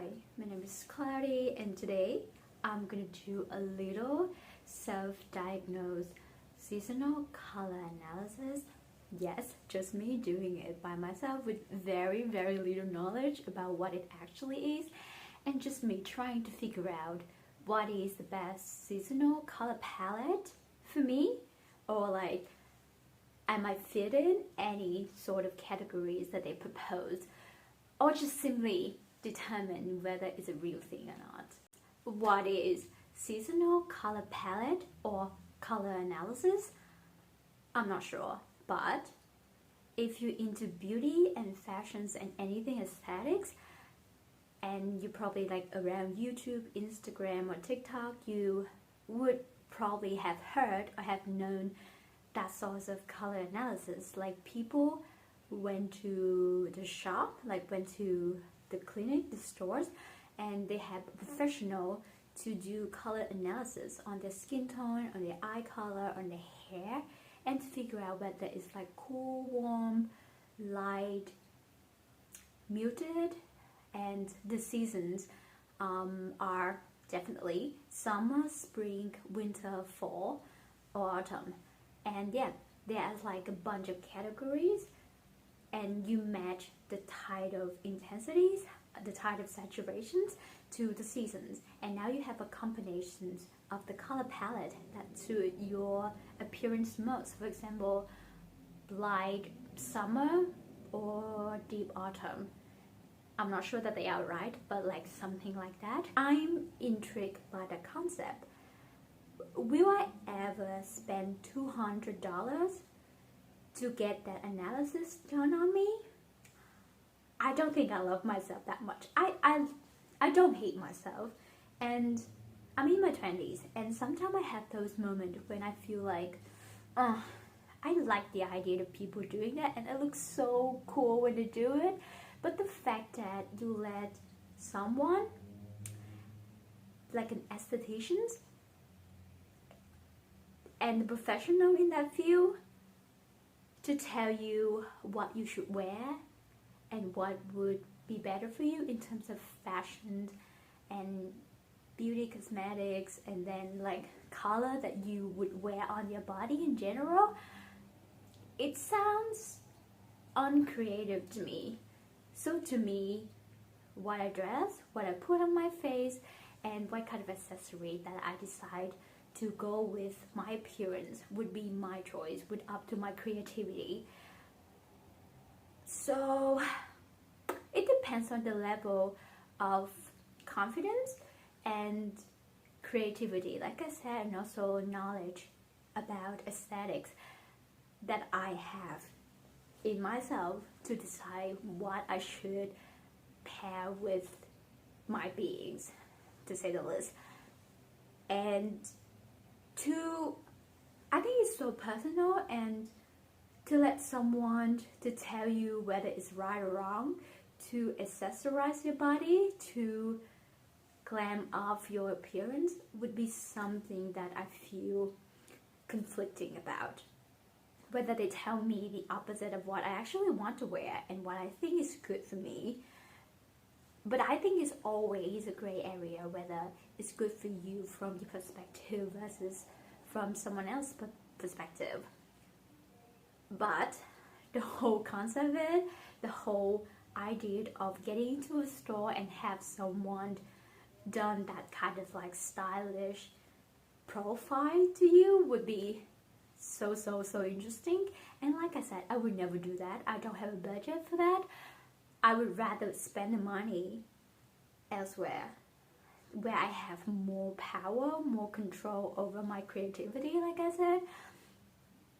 Hi, my name is Clarity and today I'm gonna do a little self-diagnosed seasonal color analysis. Yes, just me doing it by myself with very little knowledge about what it actually is, and just me trying to figure out what is the best seasonal color palette for me, or like I might fit in any sort of categories that they propose, or just simply determine whether it's a real thing or not. What is seasonal color palette or color analysis? I'm not sure, but if you're into beauty and fashions and anything aesthetics, and you probably like around YouTube, Instagram or TikTok, you would probably have heard or have known that sort of color analysis. Like people went to the shop, like went to the clinic, the stores, and they have a professional to do color analysis on their skin tone, on their eye color, on their hair, and to figure out whether it's like cool, warm, light, muted. And the seasons are definitely summer, spring, winter, fall, or autumn. And yeah, there's like a bunch of categories, and you match the type of intensities, the type of saturations to the seasons, and now you have a combination of the color palette that suit your appearance most. For example, light summer or deep autumn. I'm not sure that they are right, but like something like that. I'm intrigued by the concept. Will I ever spend $200 to get that analysis done on me? I don't think I love myself that much. I don't hate myself, and I'm in my 20s, and sometimes I have those moments when I feel like, I like the idea of people doing that, and it looks so cool when they do it. But the fact that you let someone, like an esthetician and a professional in that field, to tell you what you should wear and what would be better for you in terms of fashion and beauty cosmetics, and then like color that you would wear on your body in general, it sounds uncreative to me. So to me, what I dress, what I put on my face, and what kind of accessory that I decide to go with my appearance would be my choice, would up to my creativity. So it depends on the level of confidence and creativity, like I said, and also knowledge about aesthetics that I have in myself to decide what I should pair with my beings, to say the least. And I think it's so personal, and to let someone to tell you whether it's right or wrong, to accessorize your body, to glam up your appearance, would be something that I feel conflicting about. Whether they tell me the opposite of what I actually want to wear and what I think is good for me. But I think it's always a gray area whether it's good for you from your perspective versus from someone else's perspective. But the whole concept of it, the whole idea of getting into a store and have someone done that kind of like stylish profile to you would be so interesting. And like I said, I would never do that. I don't have a budget for that. I would rather spend the money elsewhere, where I have more power, more control over my creativity, like I said.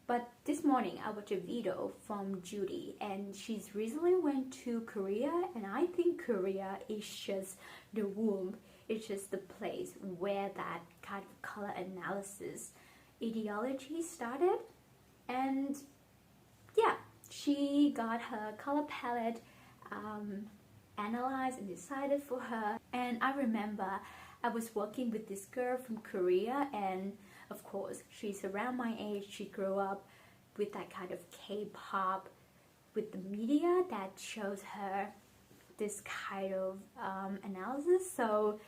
But this morning I watched a video from JUDY, and she's recently went to Korea, and I think Korea is just the womb. It's just the place where that kind of color analysis ideology started. And yeah, she got her color palette analyzed and decided for her. And I remember I was working with this girl from Korea, and of course she's around my age. She grew up with that kind of K-pop, with the media that shows her this kind of analysis. So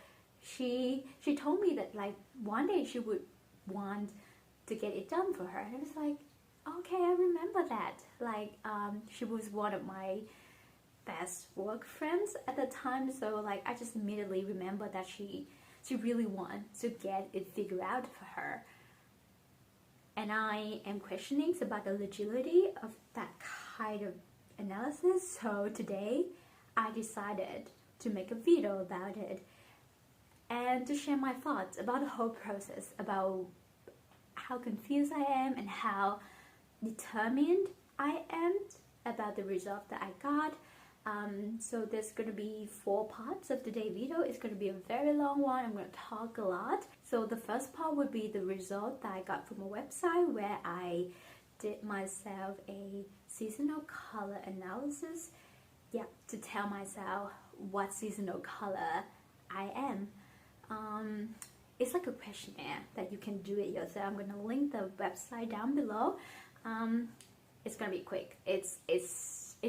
she told me that like one day she would want to get it done for her, and I was like, okay, I remember that. Like she was one of my best work friends at the time, so like I just immediately remember that she really wants to get it figured out for her. And I am questioning about the legitimacy of that kind of analysis. So today I decided to make a video about it and to share my thoughts about the whole process, about how confused I am and how determined I am about the result that I got. So there's going to be 4 parts of today's video. It's going to be a very long one. I'm going to talk a lot. So the first part would be the result that I got from a website where I did myself a seasonal color analysis. Yeah, to tell myself what seasonal color I am. It's like a questionnaire that you can do it yourself. I'm going to link the website down below. It's going to be quick. It's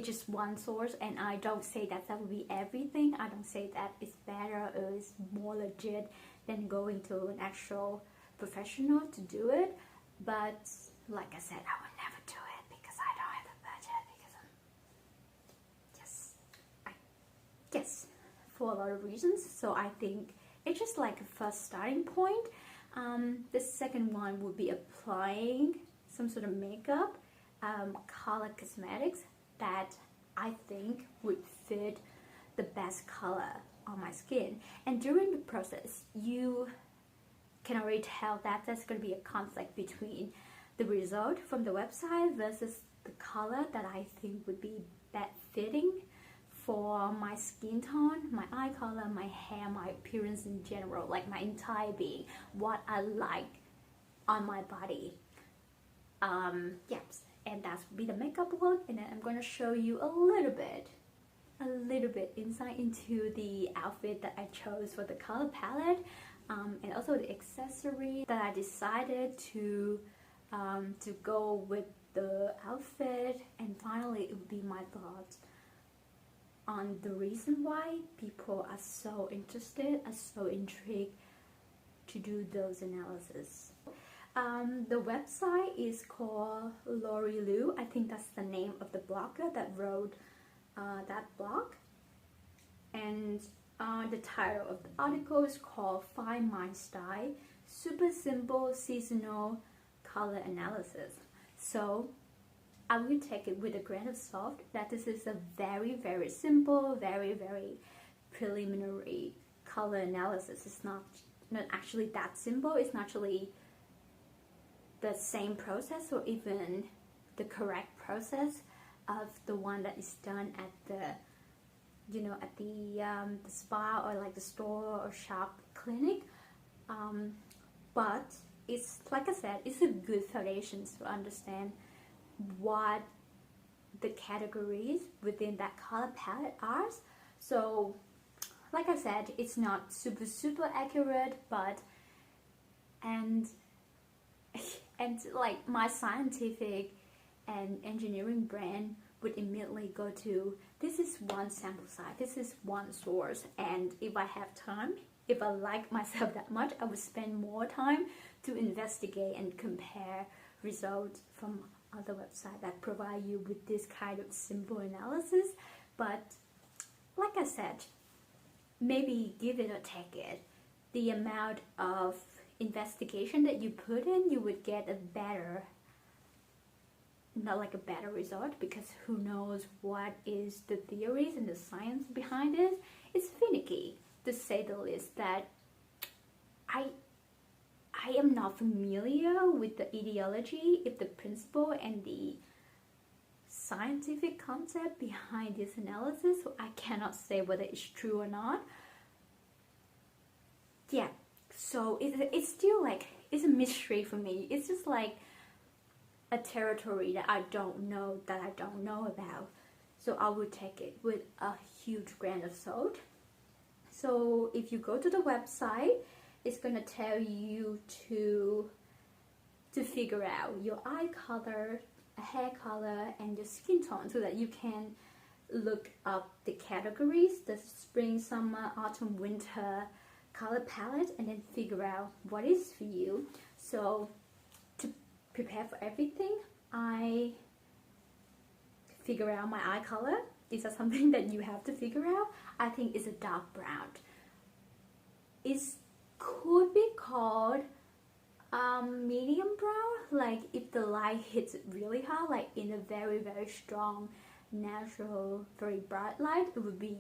just one source, and I don't say that will be everything. I don't say that it's better or it's more legit than going to an actual professional to do it. But like I said, I would never do it because I don't have the budget, because yes, for a lot of reasons. So I think it's just like a first starting point. The second one would be applying some sort of makeup, color cosmetics that I think would fit the best color on my skin. And during the process, you can already tell that there's going to be a conflict between the result from the website versus the color that I think would be best fitting for my skin tone, my eye color, my hair, my appearance in general, like my entire being, what I like on my body. Yes. And that's be the makeup look, and then I'm going to show you a little bit insight into the outfit that I chose for the color palette, and also the accessory that I decided to go with the outfit. And finally, it would be my thoughts on the reason why people are so interested, are so intrigued to do those analyses. The website is called Lori Lu. I think that's the name of the blogger that wrote that blog. And the title of the article is called Find My Style, Super Simple Seasonal Color Analysis. So I will take it with a grain of salt that this is a very, very simple, very, very preliminary color analysis. It's not actually that simple. It's not actually the same process or even the correct process of the one that is done at the the spa or like the store or shop clinic, but it's like I said, it's a good foundation to understand what the categories within that color palette are. So like I said, it's not super accurate, but and like my scientific and engineering brain would immediately go to, this is one sample size, this is one source, and if I have time, if I like myself that much, I would spend more time to investigate and compare results from other websites that provide you with this kind of simple analysis. But like I said, maybe give it or take it. The amount of investigation that you put in, you would get a better, not like a better result, because who knows what is the theories and the science behind it. It's finicky, to say the least. That I am not familiar with the ideology, if the principle and the scientific concept behind this analysis, so I cannot say whether it's true or not. Yeah, so it's still like, it's a mystery for me. It's just like a territory that I don't know about. So I would take it with a huge grain of salt. So if you go to the website, it's gonna tell you to figure out your eye color, hair color, and your skin tone, so that you can look up the categories, the spring, summer, autumn, winter color palette, and then figure out what is for you. So to prepare for everything, I figure out my eye color. Is that something that you have to figure out? I think it's a dark brown. It could be called medium brown, like if the light hits it really hard, like in a very strong, natural, very bright light, it would be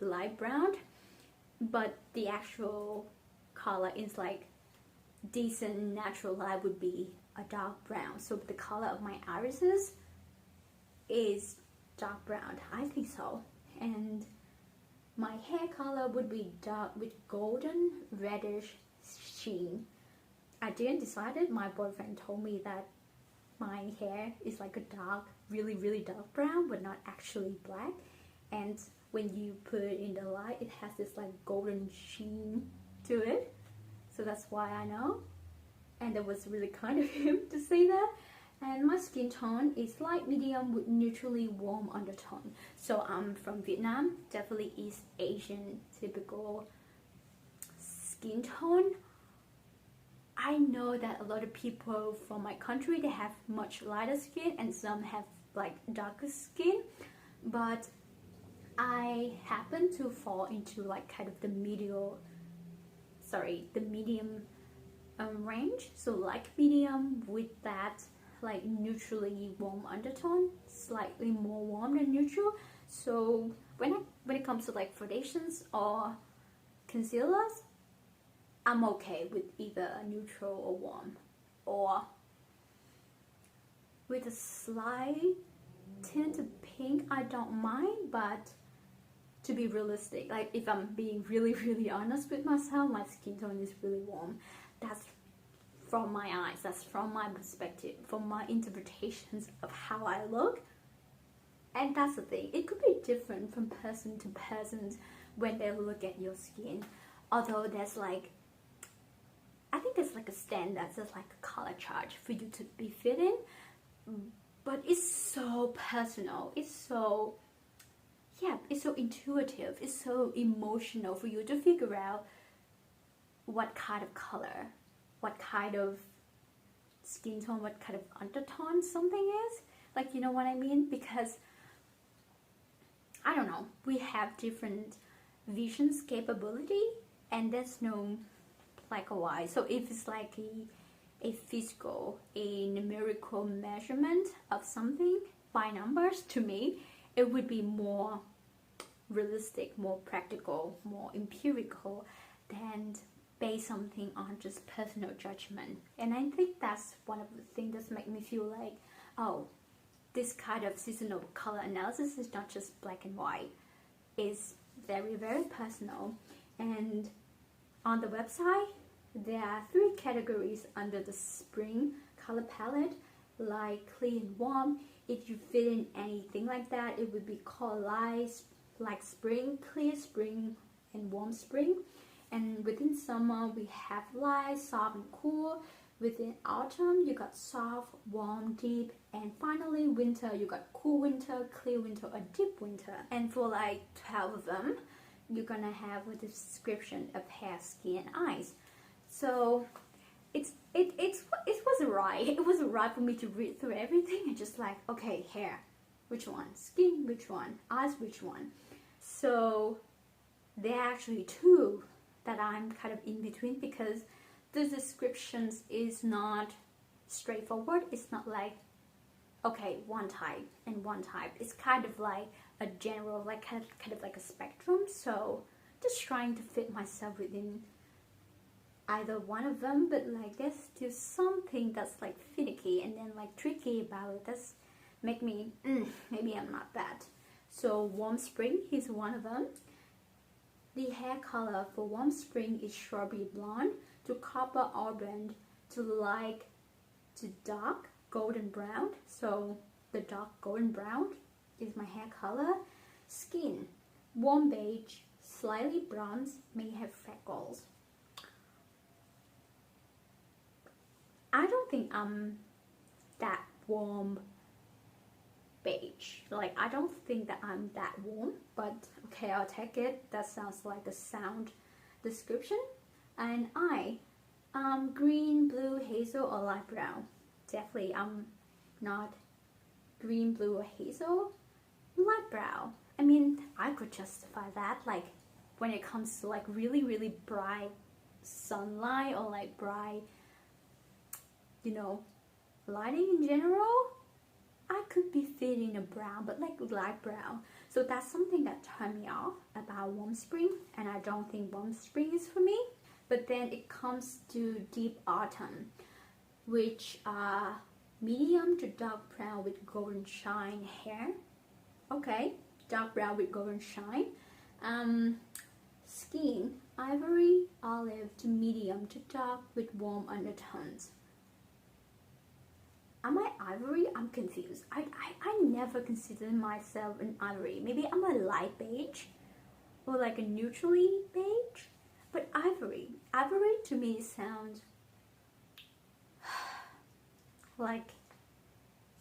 light brown. But the actual color is like decent natural light would be a dark brown. So the color of my irises is dark brown, I think so. And my hair color would be dark with golden reddish sheen. I didn't decide it. My boyfriend told me that my hair is like a dark, really dark brown, but not actually black. And when you put it in the light, it has this like golden sheen to it. So that's why I know. And it was really kind of him to say that. And my skin tone is light medium with neutrally warm undertone. So I'm from Vietnam, definitely East Asian typical skin tone. I know that a lot of people from my country, they have much lighter skin and some have like darker skin, but I happen to fall into like kind of the medium range. So like medium with that like neutrally warm undertone, slightly more warm than neutral. So when it comes to like foundations or concealers, I'm okay with either neutral or warm, or with a slight tint of pink, I don't mind. But to be realistic, like if I'm being really honest with myself, my skin tone is really warm. That's from my eyes, that's from my perspective, from my interpretations of how I look. And that's the thing, it could be different from person to person when they look at your skin. Although there's like, I think there's like a standard, there's like a color chart for you to be fit in, but it's so personal, it's so intuitive, it's so emotional for you to figure out what kind of color, what kind of skin tone, what kind of undertone something is. Like, you know what I mean? Because I don't know, we have different visions capability, and there's no black or white. So if it's like a physical, a numerical measurement of something by numbers, to me it would be more realistic, more practical, more empirical than base something on just personal judgment. And I think that's one of the things that make me feel like, oh, this kind of seasonal color analysis is not just black and white, it's very personal. And on the website there are 3 categories under the spring color palette, like clear and warm. If you fit in anything like that, it would be called light, like spring, clear spring, and warm spring. And within summer we have light, soft, and cool. Within autumn you got soft, warm, deep, and finally winter you got cool winter, clear winter, or deep winter. And for like 12 of them, you're gonna have a description of hair, skin, and eyes. So it wasn't right. It wasn't right for me to read through everything and just like, okay, hair, which one? Skin, which one? Eyes, which one? So there are actually 2 that I'm kind of in between, because the descriptions is not straightforward. It's not like, okay, one type and one type. It's kind of like a general, like kind of like a spectrum. So just trying to fit myself within either one of them, but like there's still something that's like finicky and then like tricky about it. That's make me maybe I'm not that. So warm spring is one of them. The hair color for warm spring is strawberry blonde to copper auburn to light to dark golden brown. So the dark golden brown is my hair color. Skin, warm beige, slightly bronze, may have freckles. I don't think I'm that warm beige. Like, I don't think that I'm that warm, but okay, I'll take it. That sounds like a sound description. And green, blue, hazel, or light brown. Definitely I'm not green, blue, or hazel. Light brown. I mean, I could justify that, like when it comes to like really, really bright sunlight or like bright, you know, lighting in general. I could be fitting a brown, but like light brown. So that's something that turned me off about warm spring, and I don't think warm spring is for me. But then it comes to deep autumn, which are medium to dark brown with golden shine hair. Okay, dark brown with golden shine. Skin, ivory, olive to medium to dark with warm undertones. Am I ivory? I'm confused. I never considered myself an ivory. Maybe I'm a light beige or like a neutrally beige. But ivory to me sounds like,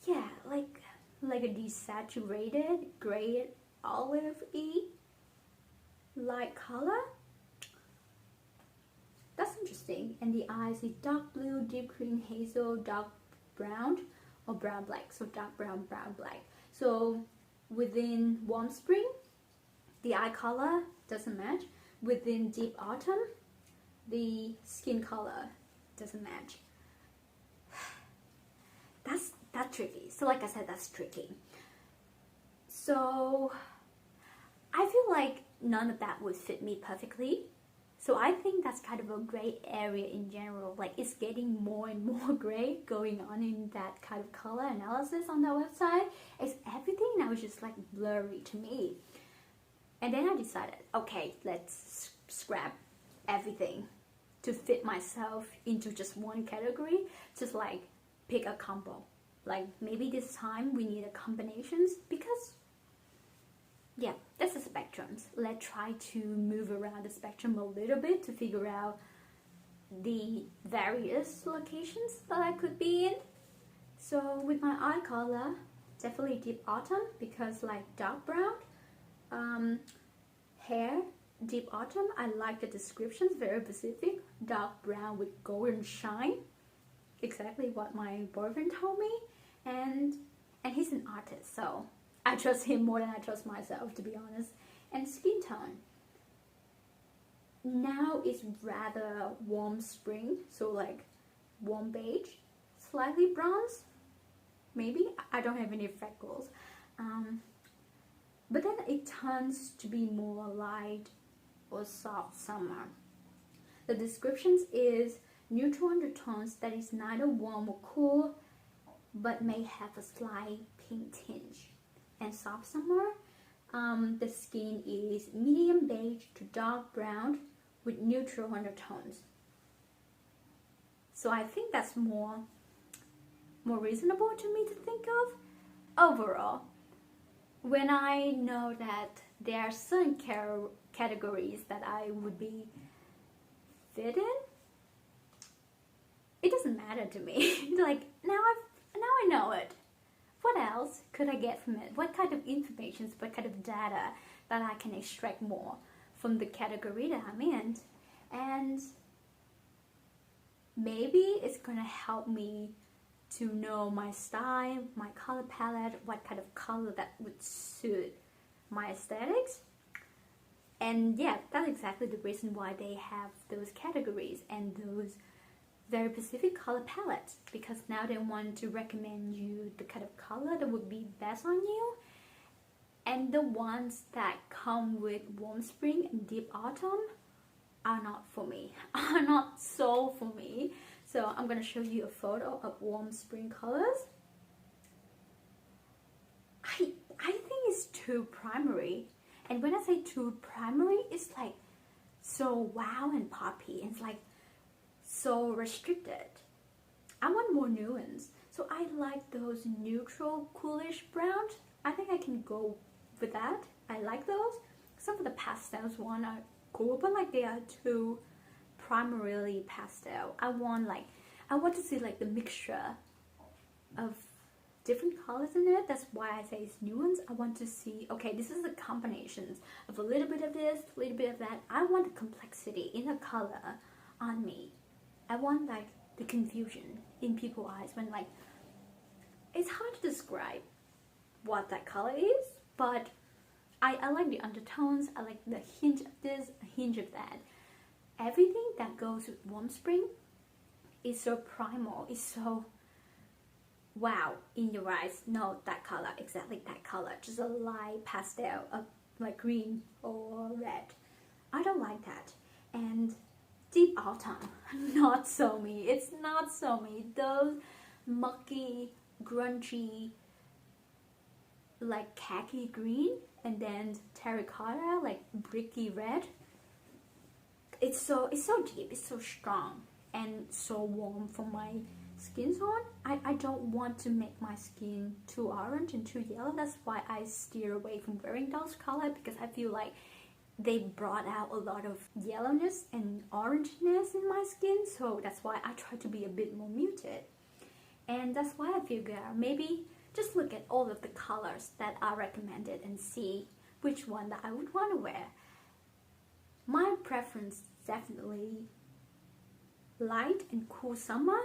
yeah, like a desaturated gray olive-y light color. That's interesting. And the eyes is dark blue, deep green, hazel, dark brown, or brown black. So dark brown, brown black. So within warm spring, the eye color doesn't match. Within deep autumn, the skin color doesn't match. That's tricky. So like I said, that's tricky. So I feel like none of that would fit me perfectly. So I think that's kind of a gray area in general. Like, it's getting more and more gray going on in that kind of color analysis on the website. It's everything now is just like blurry to me. And then I decided, okay, let's scrap everything to fit myself into just one category. Just like pick a combo. Like maybe this time we need a combinations, because yeah, that's the spectrums. Let's try to move around the spectrum a little bit to figure out the various locations that I could be in. So with my eye color, definitely deep autumn, because like dark brown. Hair, deep autumn. I like the descriptions, very specific. Dark brown with golden shine. Exactly what my boyfriend told me. And he's an artist, so I trust him more than I trust myself, to be honest. And skin tone. Now it's rather warm spring, so like warm beige, slightly bronze. Maybe I don't have any freckles. But then it turns to be more light or soft summer. The descriptions is neutral undertones that is neither warm or cool, but may have a slight pink tinge. And soft summer, the skin is medium beige to dark brown with neutral undertones. So I think that's more reasonable to me to think of. Overall, when I know that there are certain categories that I would be fit in, it doesn't matter to me. Like, now I know it. What else could I get from it? What kind of information, what kind of data that I can extract more from the category that I'm in? And maybe it's gonna help me to know my style, my color palette, what kind of color that would suit my aesthetics. And yeah, that's exactly the reason why they have those categories and those very specific color palettes, because now they want to recommend you the kind of color that would be best on you. And the ones that come with warm spring and deep autumn are not for me, are not so for me. So I'm going to show you a photo of warm spring colors. I think it's too primary. And when I say too primary, it's like so wow and poppy. It's like so restricted. I want more nuance. So I like those neutral, coolish browns. I think I can go with that. I like those. Some of the pastels one are cool, but like they are too primarily pastel. I want to see like the mixture of different colors in it. That's why I say it's nuance. I want to see, okay, this is a combination of a little bit of this, a little bit of that. I want the complexity in the color on me. I want like the confusion in people's eyes when like, it's hard to describe what that color is, but I like the undertones. I like the hint of this, a hint of that. Everything that goes with Warm Spring is so primal, is so wow in your eyes. No, that color, exactly that color, just a light pastel of like green or red. I don't like that. And Deep Autumn, not so me. It's not so me. Those mucky, grungy, like khaki green, and then terracotta, like bricky red. It's so deep, it's so strong, and so warm for my skin tone. I don't want to make my skin too orange and too yellow. That's why I steer away from wearing those colors, because I feel like they brought out a lot of yellowness and orangeness in my skin. So that's why I try to be a bit more muted. And that's why I figure maybe just look at all of the colors that are recommended and see which one that I would want to wear. My preference definitely light and cool summer,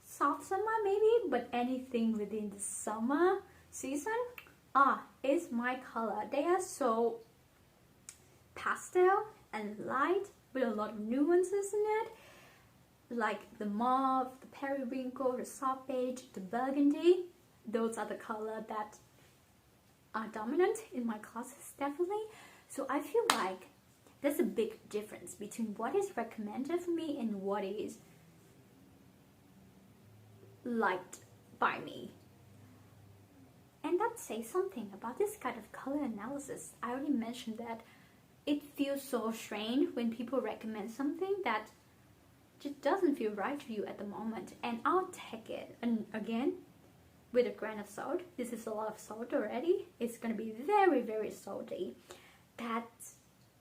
soft summer maybe, but anything within the summer season is my color. They are so pastel and light with a lot of nuances in it, like the mauve, the periwinkle, the soft beige, the burgundy. Those are the colors that are dominant in my closets, definitely. So I feel like there's a big difference between what is recommended for me and what is liked by me. And that says something about this kind of color analysis. I already mentioned that it feels so strange when people recommend something that just doesn't feel right to you at the moment. And I'll take it, and again, with a grain of salt. This is a lot of salt already. It's gonna be very, very salty. That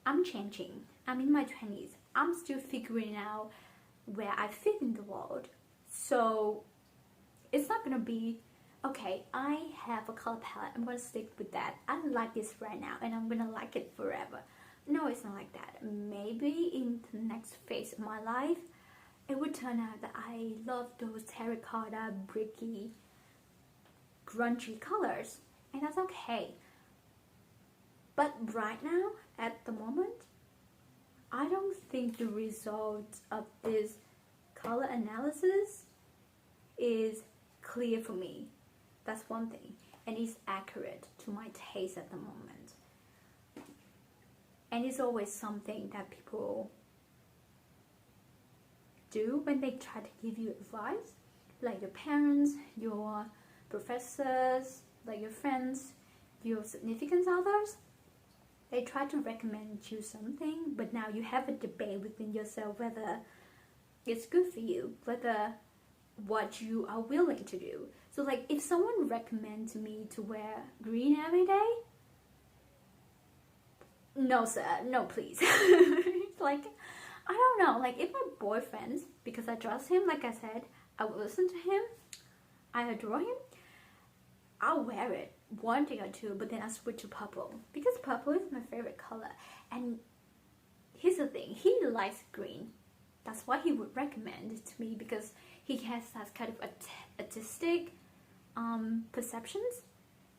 I'm changing. I'm in my 20s. I'm still figuring out where I fit in the world. So it's not gonna be, okay, I have a color palette, I'm gonna stick with that. I like this right now and I'm gonna like it forever. No, it's not like that. Maybe in the next phase of my life, it would turn out that I love those terracotta, bricky, grungy colors, and that's okay. But right now, at the moment, I don't think the result of this color analysis is clear for me. That's one thing, and it's accurate to my taste at the moment. And it's always something that people do when they try to give you advice, like your parents, your professors, like your friends, your significant others. They try to recommend you something, but now you have a debate within yourself whether it's good for you, whether what you are willing to do. So like if someone recommends me to wear green every day, no sir, no please. Like, I don't know, like if my boyfriend, because I trust him, like I said, I will listen to him, I adore him, I'll wear it one day or two, but then I switch to purple because purple is my favorite color. And here's the thing, he likes green. That's why he would recommend it to me, because he has that kind of artistic perceptions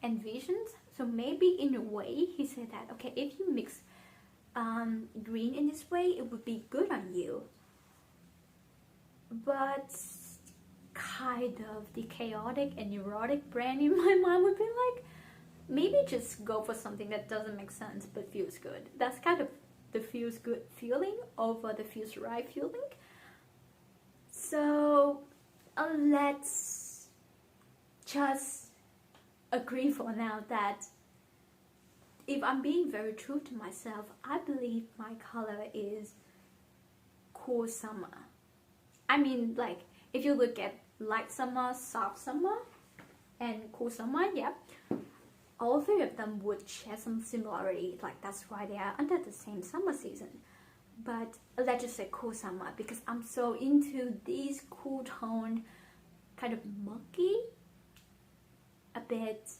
and visions. So maybe in a way he said that, okay, if you mix green in this way, it would be good on you. But kind of the chaotic and neurotic brain in my mind would be like, maybe just go for something that doesn't make sense but feels good. That's kind of the feels good feeling over the feels right feeling. So let's just agree for now that if I'm being very true to myself, I believe my color is cool summer. I mean, like, if you look at light summer, soft summer, and cool summer, yeah, all three of them would share some similarity. Like, that's why they are under the same summer season. But let's just say cool summer, because I'm so into these cool tone, kind of mucky, a bit,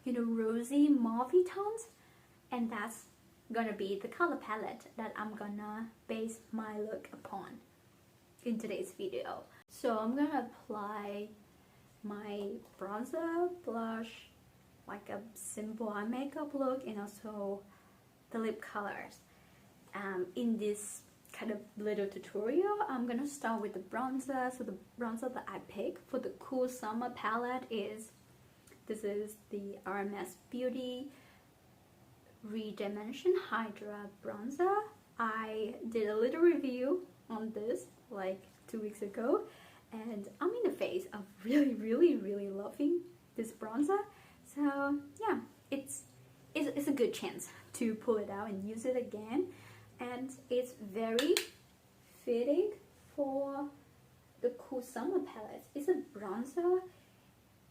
you know, rosy mauve tones, and that's gonna be the color palette that I'm gonna base my look upon in today's video. So I'm gonna apply my bronzer, blush, like a simple eye makeup look, and also the lip colors. In this kind of little tutorial, I'm gonna start with the bronzer. So the bronzer that I picked for the Cool Summer palette is, this is the RMS Beauty ReDimension Hydra bronzer. I did a little review on this like 2 weeks ago, and I'm in the phase of really loving this bronzer. So yeah, it's a good chance to pull it out and use it again, and it's very fitting for the Cool Summer palette. It's a bronzer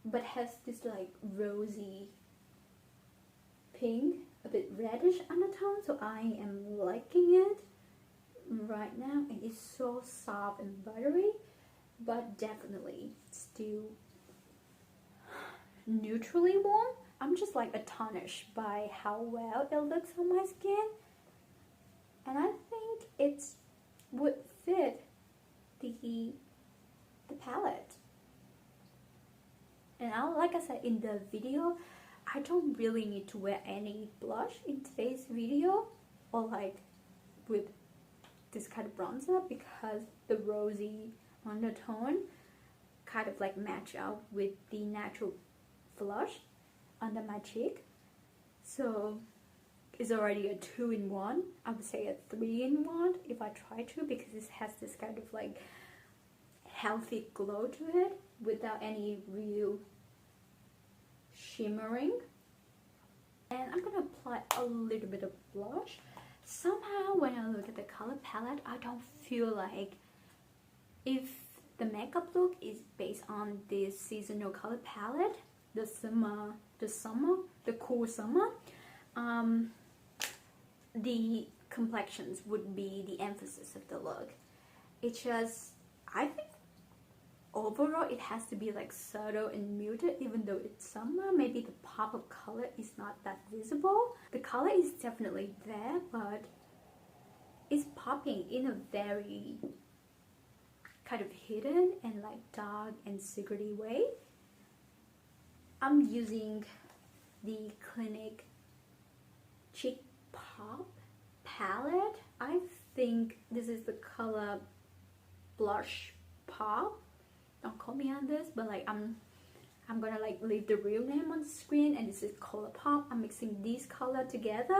but has this like rosy pink, a bit reddish undertone, so I am liking it right now, and it's so soft and buttery, but definitely still neutrally warm. I'm just like astonished by how well it looks on my skin, and I think it would fit the palette. And like I said in the video, I don't really need to wear any blush in today's video, or like with this kind of bronzer, because the rosy undertone kind of like match up with the natural flush under my cheek. So it's already a 2-in-1. I would say a 3-in-1 if I try to, because it has this kind of like healthy glow to it without any real shimmering. And I'm gonna apply a little bit of blush. Somehow when I look at the color palette, I don't feel like, if the makeup look is based on this seasonal color palette, the cool summer, the complexions would be the emphasis of the look. It's just, I think overall it has to be like subtle and muted. Even though it's summer, maybe the pop of color is not that visible. The color is definitely there, but it's popping in a very kind of hidden and like dark and secrety way. I'm using the Clinique Cheek Pop palette. I think this is the color Blush Pop. Don't call me on this, but like I'm gonna like leave the real name on the screen, and this is Color Pop. I'm mixing these color together.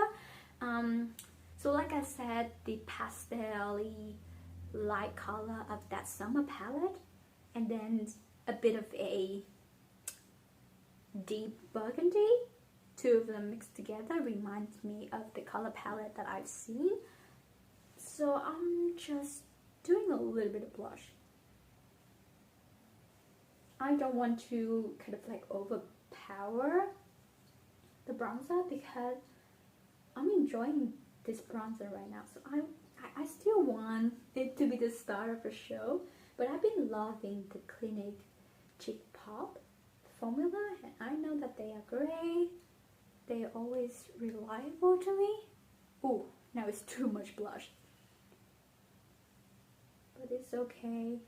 So like I said, the pastel-y light color of that summer palette, and then a bit of a deep burgundy. Two of them mixed together reminds me of the color palette that I've seen. So I'm just doing a little bit of blush. I don't want to kind of like overpower the bronzer, because I'm enjoying this bronzer right now. So I still want it to be the star of the show, but I've been loving the Clinique Cheek Pop formula, and I know that they are great. They are always reliable to me. Oh, now it's too much blush, but it's okay.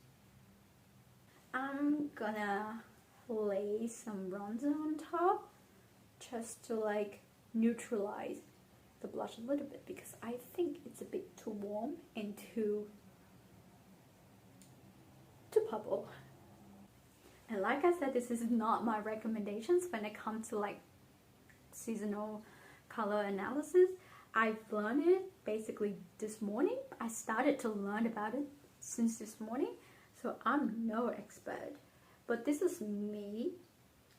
I'm gonna lay some bronzer on top just to like neutralize the blush a little bit, because I think it's a bit too warm and too purple. And like I said, this is not my recommendations when it comes to like seasonal color analysis. I've learned it basically this morning. I started to learn about it since this morning, so I'm no expert, but this is me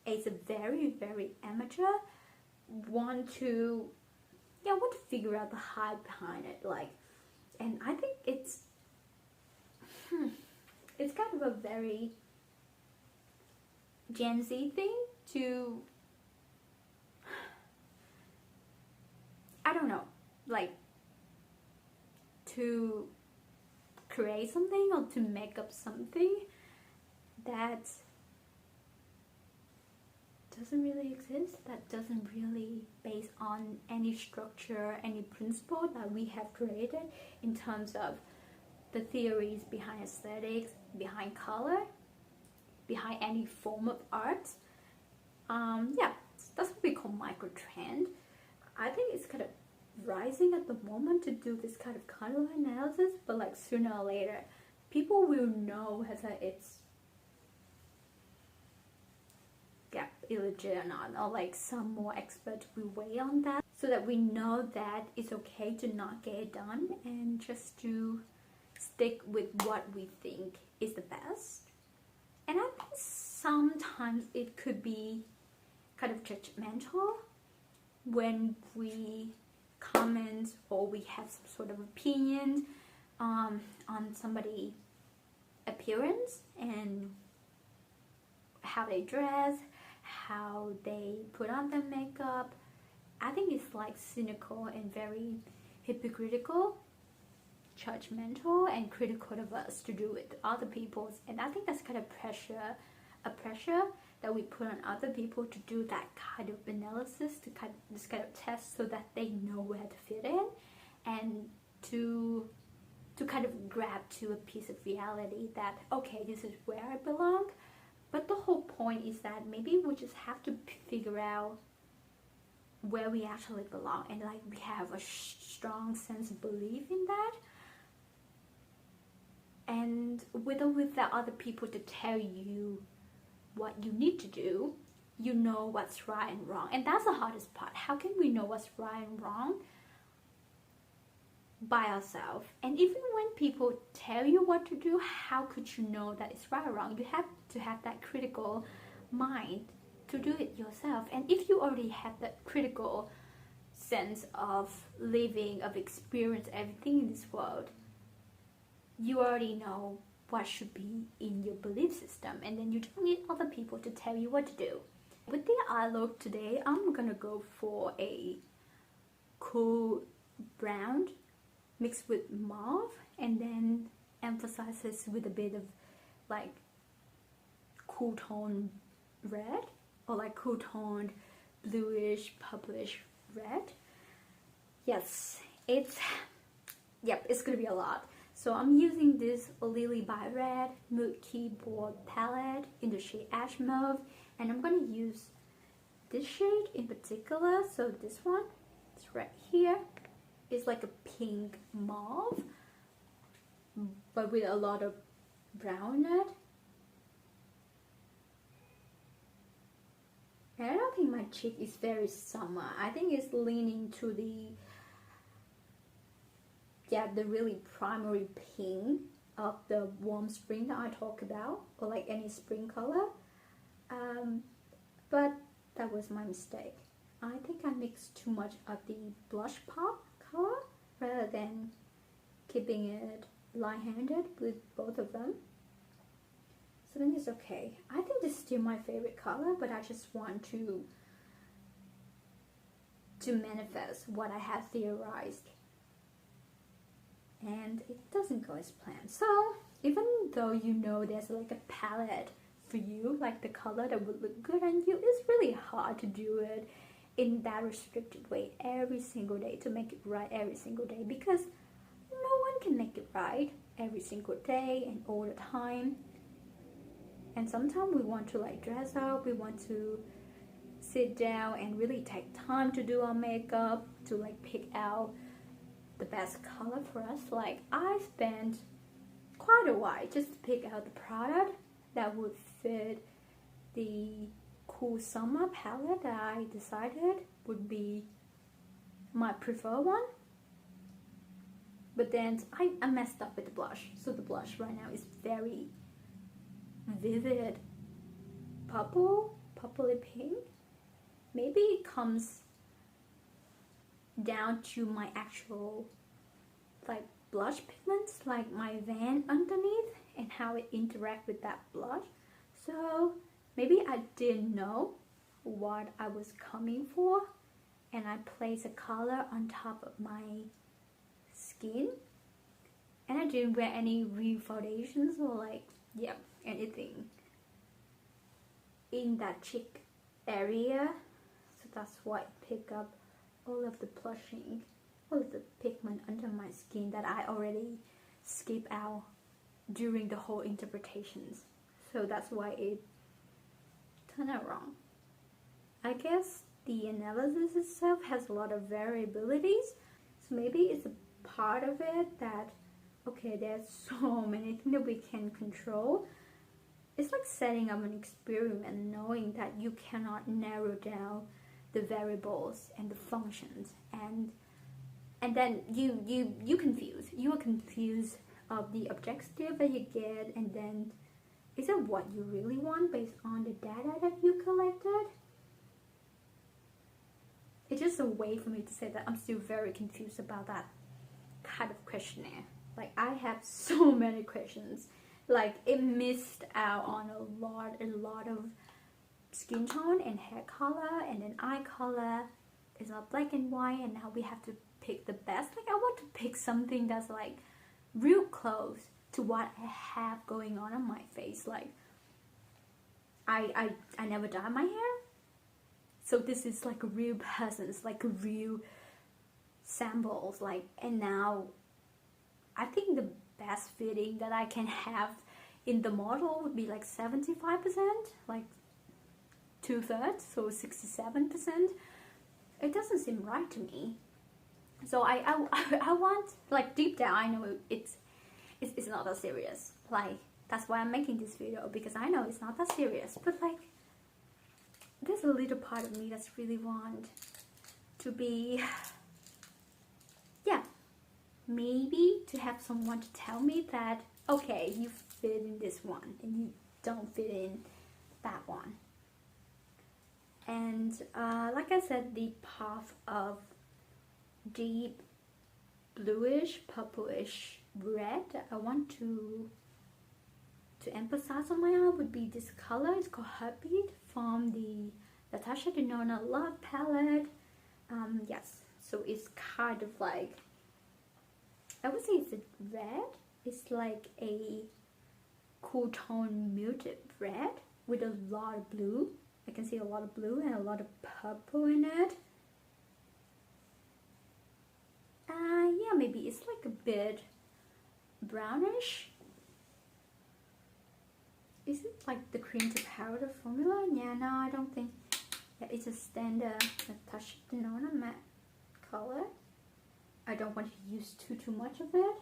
as a very amateur, want to figure out the hype behind it, like, and I think it's kind of a very Gen Z thing to, I don't know, like to create something or to make up something that doesn't really exist, that doesn't really base on any structure, any principle that we have created in terms of the theories behind aesthetics, behind color, behind any form of art. Yeah, that's what we call micro trend. I think it's kind of rising at the moment to do this kind of color analysis, but like sooner or later people will know whether it's illegit or not, or like some more experts will weigh on that, so that we know that it's okay to not get it done and just to stick with what we think is the best. And I think sometimes it could be kind of judgmental when we comment or we have some sort of opinion on somebody's appearance and how they dress, how they put on their makeup. I think it's like cynical and very hypocritical, judgmental and critical of us to do with other people's. And I think that's kind of a pressure that we put on other people to do that kind of analysis, to kind of this kind of test, so that they know where to fit in and to kind of grab to a piece of reality that, okay, this is where I belong. But the whole point is that maybe we just have to figure out where we actually belong, and like we have a strong sense of belief in that, and without other people to tell you what you need to do, you know what's right and wrong. And that's the hardest part. How can we know what's right and wrong by ourselves? And even when people tell you what to do, how could you know that it's right or wrong? You have to have that critical mind to do it yourself. And if you already have that critical sense of living, of experience everything in this world, you already know what should be in your belief system, and then you don't need other people to tell you what to do. With the eye look today, I'm gonna go for a cool brown mixed with mauve, and then emphasizes with a bit of like cool tone red, or like cool toned bluish purplish red. Yes, it's gonna be a lot. So I'm using this lilybyred mood keyboard palette in the shade Ash Mauve, and I'm gonna use this shade in particular. So this one, it's right here. It's like a pink mauve, but with a lot of brown in it. And I don't think my cheek is very summer. I think it's leaning to the really primary pink of the warm spring that I talk about, or like any spring color. But that was my mistake. I think I mixed too much of the blush pop color rather than keeping it light-handed with both of them. So then it's okay. I think this is still my favorite color, but I just want to manifest what I have theorized. And it doesn't go as planned. So even though you know there's like a palette for you, like the color that would look good on you, it's really hard to do it in that restricted way every single day, to make it right every single day, because no one can make it right every single day and all the time. And sometimes we want to like dress up, we want to sit down and really take time to do our makeup, to like pick out the best color for us. Like I spent quite a while just to pick out the product that would fit the cool summer palette that I decided would be my preferred one. But then I messed up with the blush. So the blush right now is very vivid purpley pink. Maybe it comes down to my actual like blush pigments, like my van underneath, and how it interacts with that blush. So maybe I didn't know what I was coming for, and I placed a color on top of my skin, and I didn't wear any real foundations or like anything in that cheek area, so that's why I pick up all of the blushing, all of the pigment under my skin that I already skip out during the whole interpretations. So that's why it turned out wrong. I guess the analysis itself has a lot of variabilities, so maybe it's a part of it that, okay, there's so many things that we can control. It's like setting up an experiment, knowing that you cannot narrow down the variables and the functions, and then you confuse. You are confused of the objective that you get, and then is it what you really want based on the data that you collected? It's just a way for me to say that I'm still very confused about that kind of questionnaire. Like, I have so many questions. Like, it missed out on a lot of skin tone and hair color, and then eye color. It's not black and white, and now we have to pick the best. Like, I want to pick something that's like real close to what I have going on my face. Like, I never dye my hair, so this is like a real presence, like a real samples. Like, and now I think the best fitting that I can have in the model would be like 75%, like 2/3, so 67%. It doesn't seem right to me. So I want, like, deep down, I know it's not that serious. Like, that's why I'm making this video, because I know it's not that serious. But like, there's a little part of me that's really want to be, yeah, maybe to have someone to tell me that, okay, you fit in this one and you don't fit in that one. And like I said, the path of deep bluish, purplish red I want to emphasize on my eye would be this color. It's called Heartbeat from the Natasha Denona Love palette. Yes, so it's kind of like, I would say it's a red. It's like a cool tone muted red with a lot of blue. I can see a lot of blue and a lot of purple in it. Yeah, maybe it's like a bit brownish. Is it like the cream to powder formula? Yeah, no, I don't think. Yeah, it's a standard Natasha Denona matte color. I don't want to use too much of it.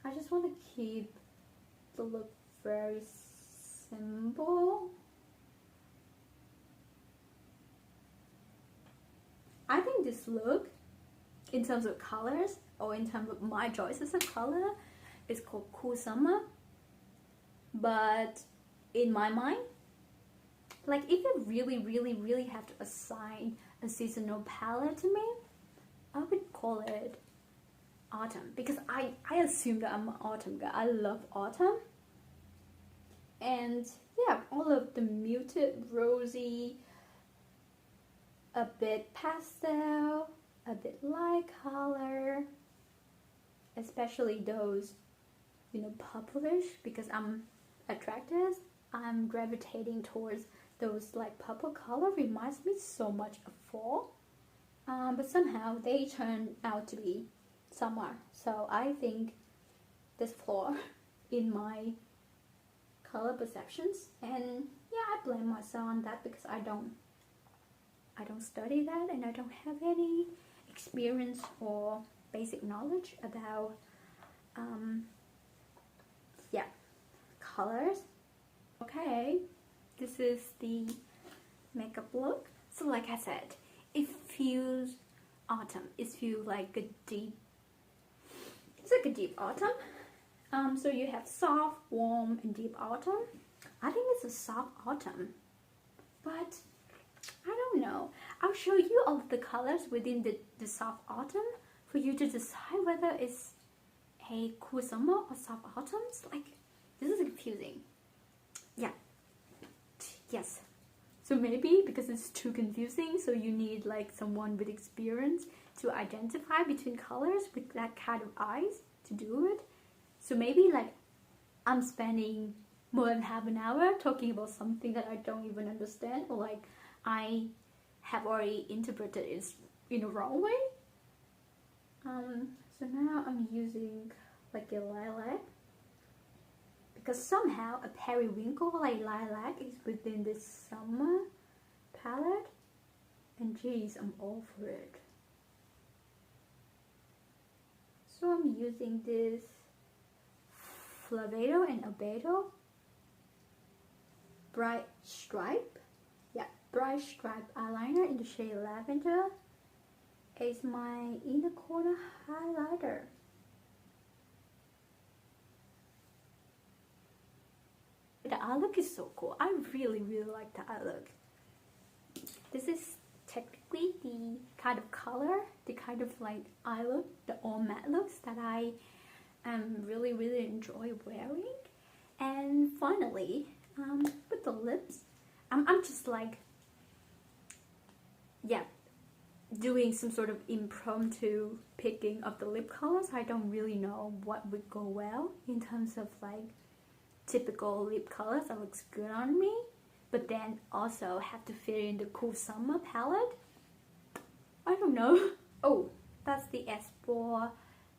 I just want to keep the look very simple. I think this look, in terms of colors, or in terms of my choices of color, is called Cool Summer. But in my mind, like, if you really have to assign a seasonal palette to me, I would call it autumn, because I assume that I'm an autumn girl. I love autumn. And yeah, all of the muted, rosy, a bit pastel, a bit light color, especially those, you know, purplish, because I'm attracted. I'm gravitating towards those like purple color. Reminds me so much of fall, but somehow they turn out to be summer. So I think there's flaw in my color perceptions, and yeah, I blame myself on that, because I don't study that, and I don't have any experience or basic knowledge about yeah, colors. Okay, this is the makeup look. So like I said, it feels autumn. It feels like a deep, it's like a deep autumn. So you have soft, warm, and deep autumn. I think it's a soft autumn, but I don't know. I'll show you all of the colors within the soft autumn for you to decide whether it's a cool summer or soft autumns. Like, this is confusing. Yeah. Yes. So maybe because it's too confusing, so you need like someone with experience to identify between colors with that kind of eyes to do it. So maybe like I'm spending more than half an hour talking about something that I don't even understand, or like I have already interpreted it in a wrong way. So now I'm using like a lilac, because somehow a periwinkle like lilac is within this summer palette, and geez, I'm all for it. So I'm using this Flavedo and Albedo bright stripe, bright stripe eyeliner in the shade Lavender. Is my inner corner highlighter. The eye look is so cool. I really like the eye look. This is technically the kind of color, the kind of like eye look, the all matte looks that I really enjoy wearing. And finally, with the lips, I'm just like, yeah, doing some sort of impromptu picking of the lip colors. I don't really know what would go well in terms of like typical lip colors that looks good on me, but then also have to fit in the cool summer palette. I don't know. Oh, that's the eSpoir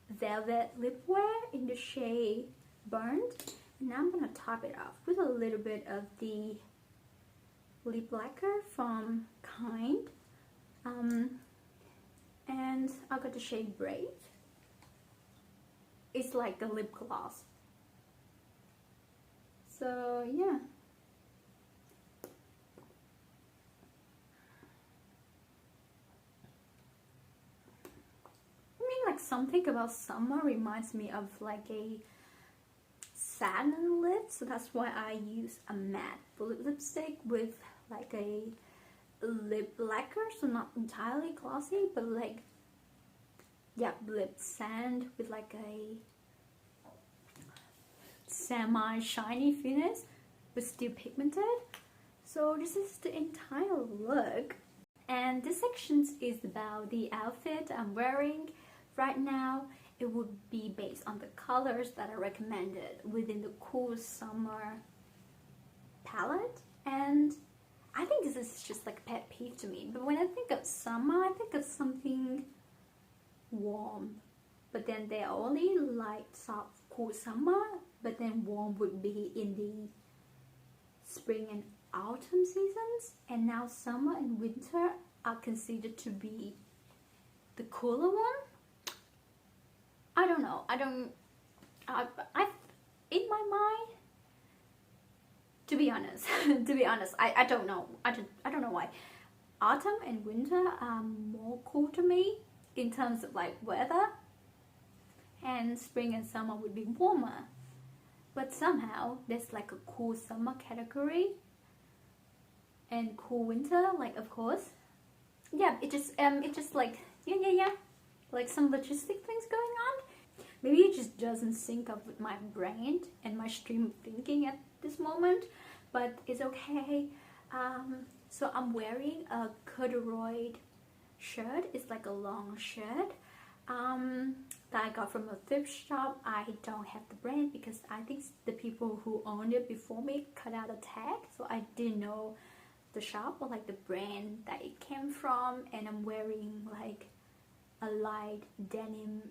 Velvet lip wear in the shade Burnt. And now I'm gonna top it off with a little bit of the lip lacquer from Kind. And I got the shade Brave. It's like a lip gloss. So yeah. I mean, like, something about summer reminds me of like a satin lip, so that's why I use a matte bullet lipstick with like a lip lacquer, so not entirely glossy, but like, yeah, lip sand with like a semi shiny finish but still pigmented. So this is the entire look, and this section is about the outfit I'm wearing right now. It would be based on the colors that are recommended within the cool summer palette, and I think this is just like a pet peeve to me, but when I think of summer, I think of something warm, but then they're only light, soft, cool summer, but then warm would be in the spring and autumn seasons, and now summer and winter are considered to be the cooler one. I don't know. I in my mind, to be honest, I don't know. I don't know why. Autumn and winter are more cool to me in terms of like weather, and spring and summer would be warmer. But somehow there's like a cool summer category and cool winter, like, of course. Yeah, it just like yeah, like some logistic things going on. Maybe it just doesn't sync up with my brain and my stream of thinking at this moment, but it's okay. So I'm wearing a corduroy shirt. It's like a long shirt that I got from a thrift shop. I don't have the brand because I think the people who owned it before me cut out a tag, so I didn't know the shop or like the brand that it came from. And I'm wearing like a light denim,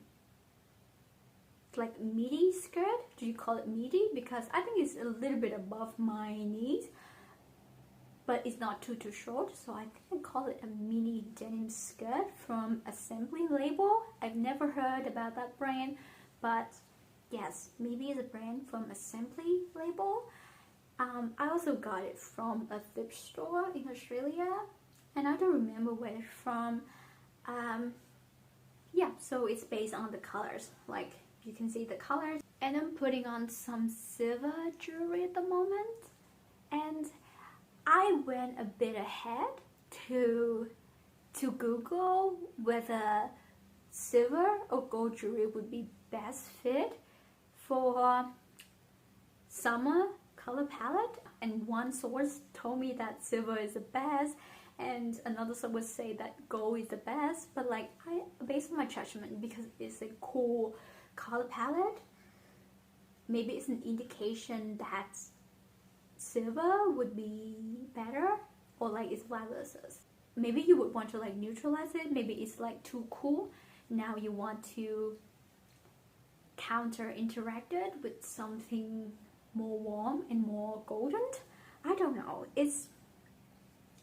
like midi skirt. Do you call it midi? Because I think it's a little bit above my knees, but it's not too short, so I think I call it a mini denim skirt from Assembly label. I've never heard about that brand, but yes, maybe it's a brand from Assembly label. I also got it from a thrift store in Australia, and I don't remember where it's from. Yeah, so it's based on the colors, like you can see the colors. And I'm putting on some silver jewelry at the moment, and I went a bit ahead to Google whether silver or gold jewelry would be best fit for summer color palette, and one source told me that silver is the best, and another source would say that gold is the best. But like, I based on my judgment, because it's a cool color palette, maybe it's an indication that silver would be better, or like it's vice versa. Maybe you would want to like neutralize it. Maybe it's like too cool. Now you want to counter interact it with something more warm and more golden. I don't know. It's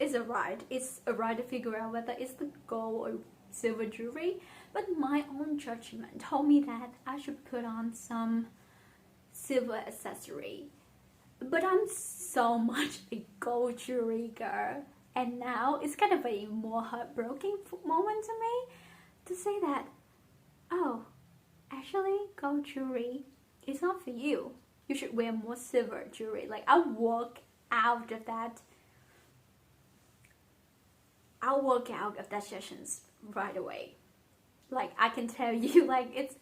a ride. It's a ride to figure out whether it's the gold or silver jewelry. But my own judgment told me that I should put on some silver accessory. But I'm so much a gold jewelry girl, and now it's kind of a more heartbroken moment to me to say that, oh, actually gold jewelry is not for you. You should wear more silver jewelry. Like I'll walk out of that sessions right away. Like I can tell you, like it's,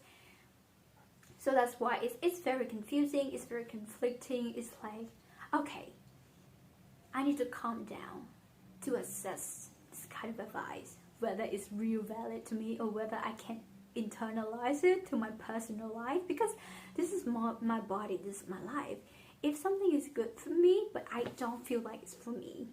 so that's why it's very confusing, it's very conflicting. It's like, okay, I need to calm down to assess this kind of advice, whether it's real valid to me or whether I can internalize it to my personal life, because this is my body, this is my life. If something is good for me but I don't feel like it's for me,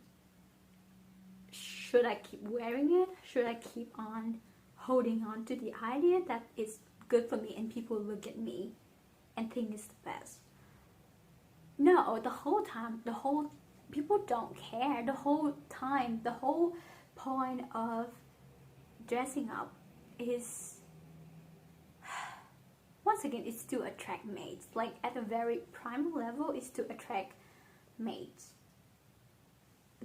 should I keep wearing it? Should I keep on holding on to the idea that it's good for me and people look at me and think it's the best? No, the whole time, people don't care. The whole time, the whole point of dressing up is, once again, it's to attract mates. Like at a very primal level, it's to attract mates.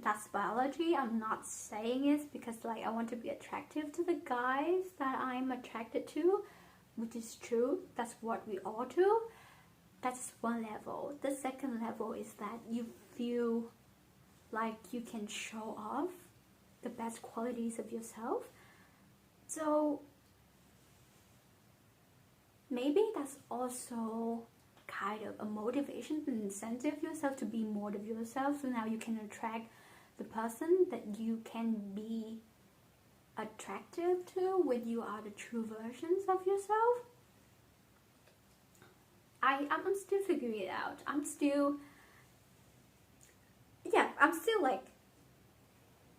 That's biology. I'm not saying it because like I want to be attractive to the guys that I'm attracted to, which is true. That's what we all do. That's one level. The second level is that you feel like you can show off the best qualities of yourself. So maybe that's also kind of a motivation and incentive yourself to be more of yourself, so now you can attract the person that you can be attractive to when you are the true versions of yourself. I'm still figuring it out. I'm still like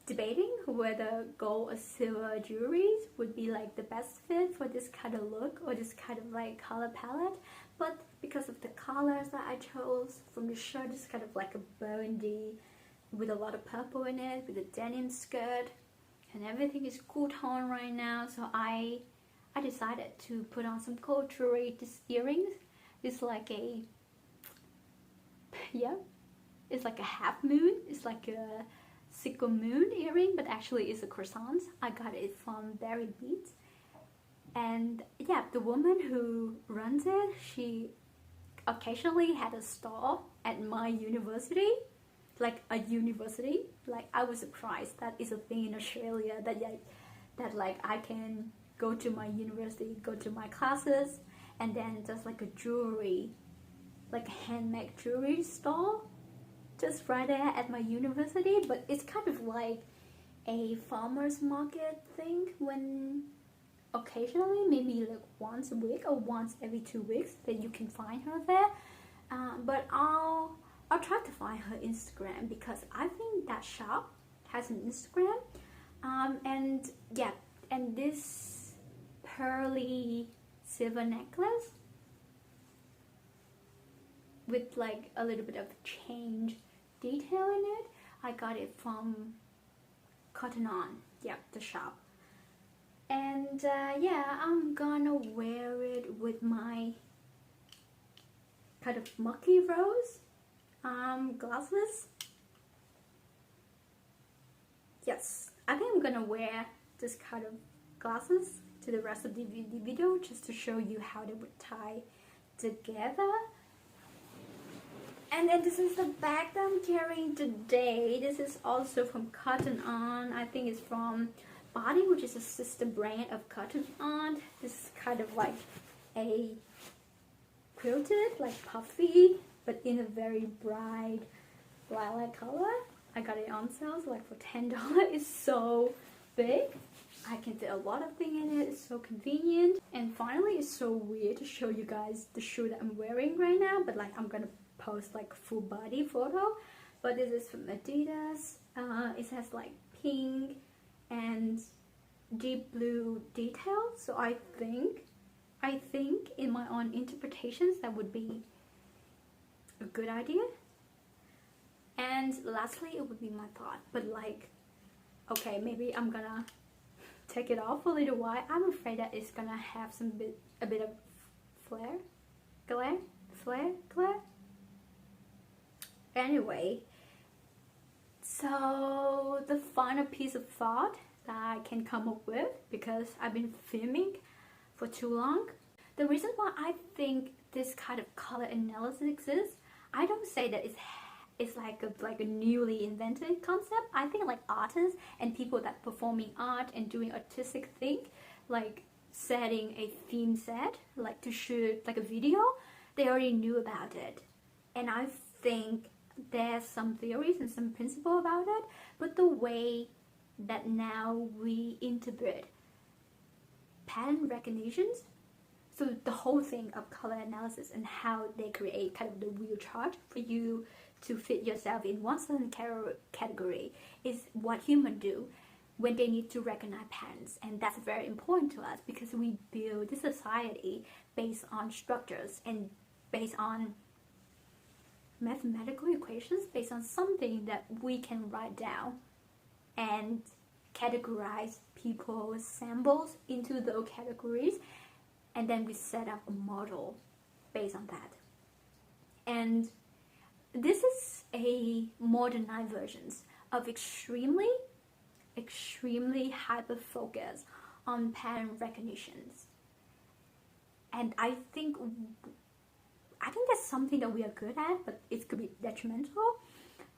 debating whether gold or silver jewelry would be like the best fit for this kind of look or this kind of like color palette. But because of the colors that I chose from the shirt, it's kind of like a burgundy with a lot of purple in it, with a denim skirt, and everything is cool tone right now. So I decided to put on some gold jewelry. This earrings is like a, yeah, it's like a half moon. It's like a sickle moon earring, but actually it's a croissant. I got it from Berry Beats. And yeah, the woman who runs it, she occasionally had a stall at my university, like a university. Like I was surprised that is a thing in Australia, that like I can go to my university, go to my classes, and then just like a jewelry, like a handmade jewelry stall just right there at my university. But it's kind of like a farmer's market thing, when occasionally, maybe like once a week or once every 2 weeks, that you can find her there. But I'll try to find her Instagram, because I think that shop has an Instagram. And yeah, and this pearly silver necklace with like a little bit of change detail in it, I got it from Cotton On, yeah, the shop. And yeah, I'm gonna wear it with my kind of mucky rose glasses. Yes, I think I'm gonna wear this kind of glasses to the rest of the video, just to show you how they would tie together. And then this is the bag that I'm carrying today. This is also from Cotton On. I think it's from Body, which is a sister brand of Cotton On. This is kind of like a quilted, like puffy, but in a very bright lilac color. I got it on sale, so like for $10. It's so big. I can fit a lot of things in it. It's so convenient. And finally, it's so weird to show you guys the shoe that I'm wearing right now, but like I'm gonna post like full body photo. But this is from Adidas. It has like pink and deep blue details. So I think in my own interpretations that would be a good idea. And lastly, it would be my thought. But like, okay, maybe I'm gonna take it off for a little while. I'm afraid that it's gonna have a bit of glare. Anyway, so the final piece of thought that I can come up with, because I've been filming for too long, the reason why I think this kind of color analysis exists, I don't say that it's like a newly invented concept. I think like artists and people that performing art and doing artistic thing, like setting a theme set, like to shoot like a video, they already knew about it. And I think there's some theories and some principle about it, but the way that now we interpret pattern recognitions, so the whole thing of color analysis and how they create kind of the wheel chart for you to fit yourself in one certain category is what humans do when they need to recognize patterns. And that's very important to us because we build this society based on structures and based on mathematical equations, based on something that we can write down and categorize people's samples into those categories, and then we set up a model based on that. And this is a modernized version of extremely hyper focus on pattern recognitions. And I think that's something that we are good at, but it could be detrimental.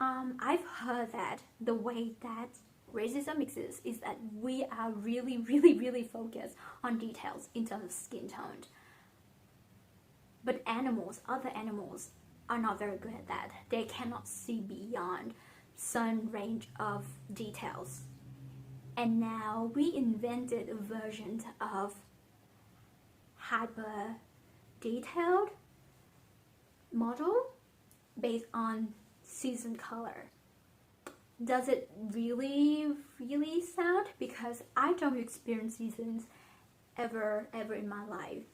I've heard that the way that racism exists is that we are really focused on details in terms of skin tone. But other animals are not very good at that. They cannot see beyond some range of details. And now we invented a version of hyper detailed model based on season color. Does it really sound? Because I don't experience seasons ever in my life.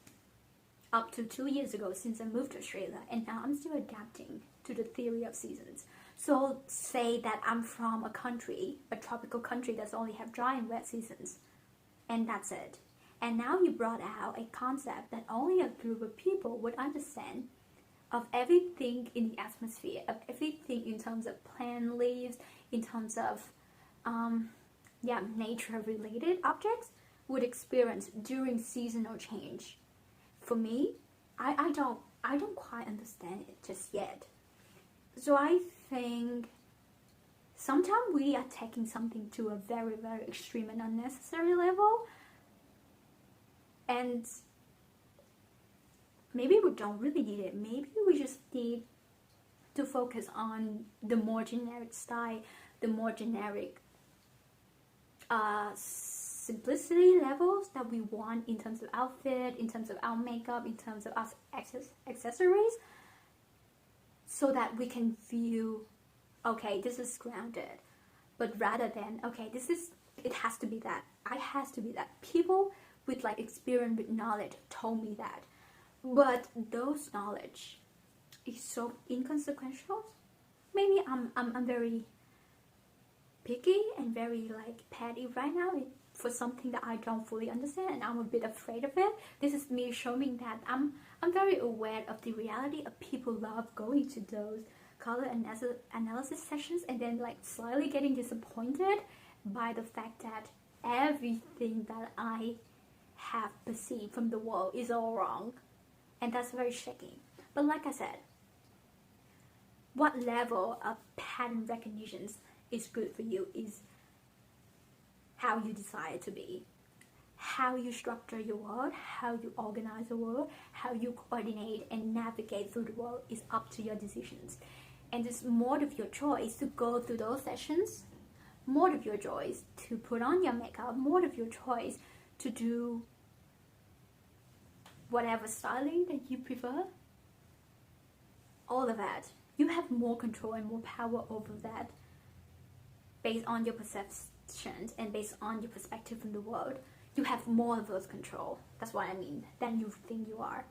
Up to 2 years ago, since I moved to Australia, and now I'm still adapting to the theory of seasons. So say that I'm from a tropical country that's only have dry and wet seasons, and that's it. And now you brought out a concept that only a group of people would understand, of everything in the atmosphere, of everything in terms of plant leaves, in terms of nature related objects would experience during seasonal change. For me, I don't quite understand it just yet. So I think sometimes we are taking something to a very extreme and unnecessary level, and maybe we don't really need it. Maybe we just need to focus on the more generic style, the more generic simplicity levels that we want in terms of outfit, in terms of our makeup, in terms of our accessories, so that we can feel, okay, this is grounded. But rather than, okay, it has to be that. I has to be that. People with like experience, with knowledge told me that. But those knowledge is so inconsequential. Maybe I'm very picky and very like petty right now for something that I don't fully understand, and I'm a bit afraid of it. This is me showing that I'm very aware of the reality of people love going to those color analysis sessions and then like slightly getting disappointed by the fact that everything that I have perceived from the world is all wrong. And that's very shaky. But like I said, what level of pattern recognition is good for you is how you decide it to be. How you structure your world, how you organize the world, how you coordinate and navigate through the world is up to your decisions. And it's more of your choice to go through those sessions, more of your choice to put on your makeup, more of your choice to do whatever styling that you prefer. All of that, you have more control and more power over that based on your perceptions and based on your perspective in the world. You have more of those control, that's what I mean, than you think you are.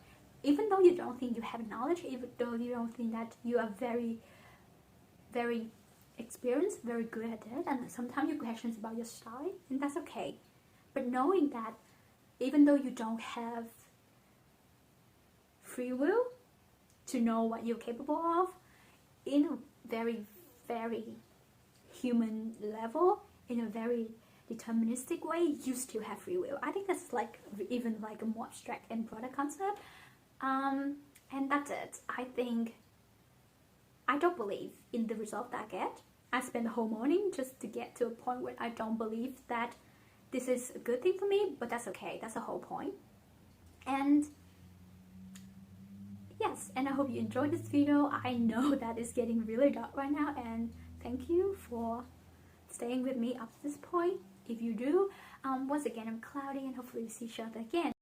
Even though you don't think you have knowledge, even though you don't think that you are very, very experienced, very good at it, and sometimes you have questions about your style, and that's okay. But knowing that even though you don't have free will to know what you're capable of, in a very, very human level, in a very deterministic way, you still have free will. I think that's like even like a more abstract and broader concept. And that's it. I don't believe in the result that I get. I spent the whole morning just to get to a point where I don't believe that this is a good thing for me, but that's okay. That's the whole point. And yes, and I hope you enjoyed this video. I know that it's getting really dark right now, and thank you for staying with me up to this point. If you do, once again, I'm Cloudy, and hopefully we see each other again.